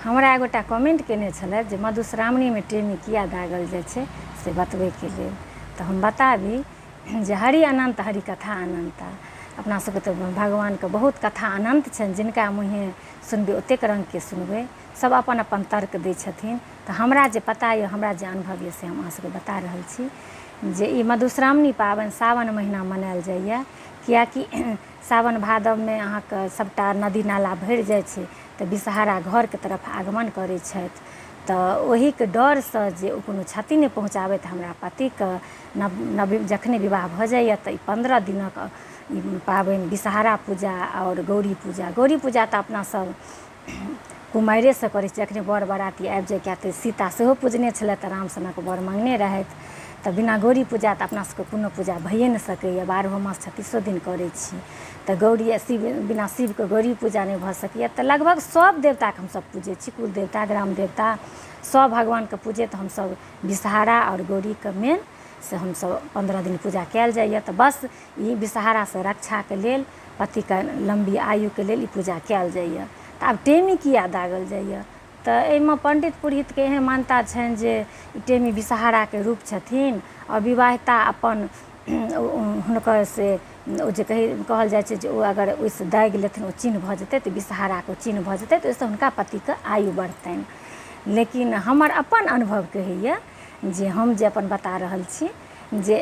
हमरा एगोटा कमेंट केने छलथि जे मधुश्रावणीमे टेमी किया दागल जाइ छै से बतबैके लेल। तऽ हम बताबी जे हरि अनंत हरि कथा अनंत। अपना सबके तऽ भगवानके बहुत कथा अनंत छनि, जिनका मुँहे सुनबै ओतेक रङ्गके सुनबै, सब अपन अपन तर्क दै छथिन। तऽ हमरा जे पता यऽ, हमरा जे अनुभव यऽ से हम अहाँ सबके बता रहल छी जे ई मधुश्रावणी पाबनि सावन महीना मनायल जाइए। कियाकि सावन भादवमे अहाँके सबटा नदी नाला भरि जाइ छै तऽ विषहारा घरके तरफ आगमन करै छथि। तऽ ओहिके डरसँ जे ओ कोनो क्षति नहि पहुँचाबैत हमरा पतिके नव जखने विवाह भऽ जाइए तऽ ई 15 दिनक ई पाबनि विषहारा पूजा और गौरी पूजा। गौरी पूजा तऽ अपना सब कुमारिएसँ करै छी, जखने बर बराती आबि जाए। किएक तऽ सीता सेहो पूजने छलथि, राम सनक बर मङ्गने रहथि। तऽ बिना गौरी पूजा तऽ अपना सबके कोनो पूजा भइए नहि सकैए। 12 मास 36 दिन करै छी तऽ गौरी शिव बिना शिवके गौरी पूजा नहीं भऽ सकैए। तऽ लगभग सब देवताके हमसब पूजै छी, कुल देवता ग्राम देवता सब भगवानके पूजैत हमसब विषहारा और गौरीके मेन से हमसब 15 दिन पूजा कयल जाइए। तऽ बस ई विषहारासँ रक्षाके लेल, पतिके लम्बी आयुके लेल ई पूजा कयल जाइए। तऽ आब टेमी किया दागल जाइए, तऽ एहिमे पंडित पुरोहितके एहन मान्यता छनि जे टेमी विषहाराके रूप छथिन और विवाहिता अपन हुनकर से ओ जे कहल जाइ छै जे ओ अगर ओहिसँ दागि लेथिन, ओ चिन्ह भऽ जेतै तऽ विषहाराके ओ चिन्ह भऽ जेतै, तऽ ओहिसँ हुनका पतिके आयु बढ़तनि। लेकिन हमर अपन अनुभव कहैए जे हम जे अपन बता रहल छी जे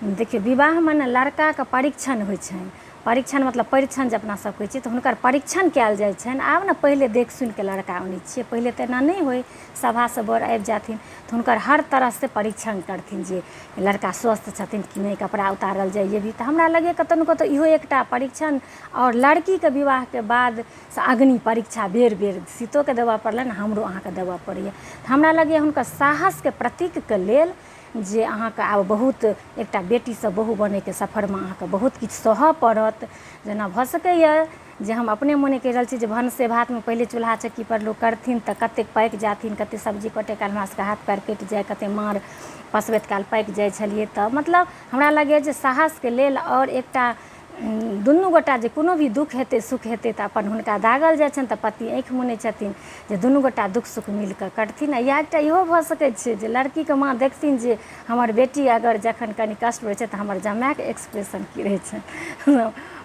देखियौ, विवाहमे ने लड़काके परीक्षण होइ छनि। परीक्षण मतलब परीक्षण जे अपना सब कहै छियै, तऽ हुनकर परीक्षण कयल जाइ छनि। आब ने पहिले देख सुनिके लड़का आनै छियै, पहिले तऽ एना नहि होइ। सभासँ बर आबि जाथिन तऽ हुनकर हर तरहसँ परीक्षण करथिन जे लड़का स्वस्थ छथिन कि नहि, कपड़ा उतारल जाइ ये भी। तऽ हमरा लगैए कतौ ने कतौ इहो एकटा परीक्षण। और लड़कीके विवाहके बाद से अग्नि परीक्षा बेर बेर सीतोके देबऽ पड़लनि, हमरो अहाँके देबऽ पड़ैए। तऽ हमरा लगैए हुनकर साहसके प्रतीकके लेल जे अहाँके आब बहुत एकटा बेटीसँ बहू बनैके सफरमे अहाँके बहुत किछु सहऽ पड़त। जेना भऽ सकैए जे हम अपने मोने कहि रहल छी जे भनसे भातमे पहिले चूल्हा चक्की पर लोक करथिन तऽ कतेक पाकि जाथिन, कतेक सब्जी कटे काल हमरा सबके हाथ पैर कटि जाए, कतेक माँड़ पसबैत काल पाकि जाइ छलिए। तऽ मतलब हमरा लगैए जे साहसके लेल और एकटा दुनू गोटा जे कोनो भी दुख हेतै सुख हेतै तऽ अपन हुनका दागल जाइ छनि। तऽ पति आँखि मुनै छथिन जे दुनू गोटा दुख सुख मिलकऽ करथिन। या एकटा इहो भऽ सकै छै जे लड़कीके माँ देखथिन जे हमर बेटी अगर जखन कनि कष्ट होइ छै तऽ हमर जमाइके एक्सप्रेशन की रहै छै।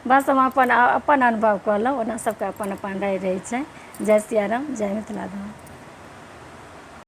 बस हम अपन अनुभव कहलहुँ, ओना सबके अपन अपन राय रहै छै। जय सिया राम, जय मिथिला धाम।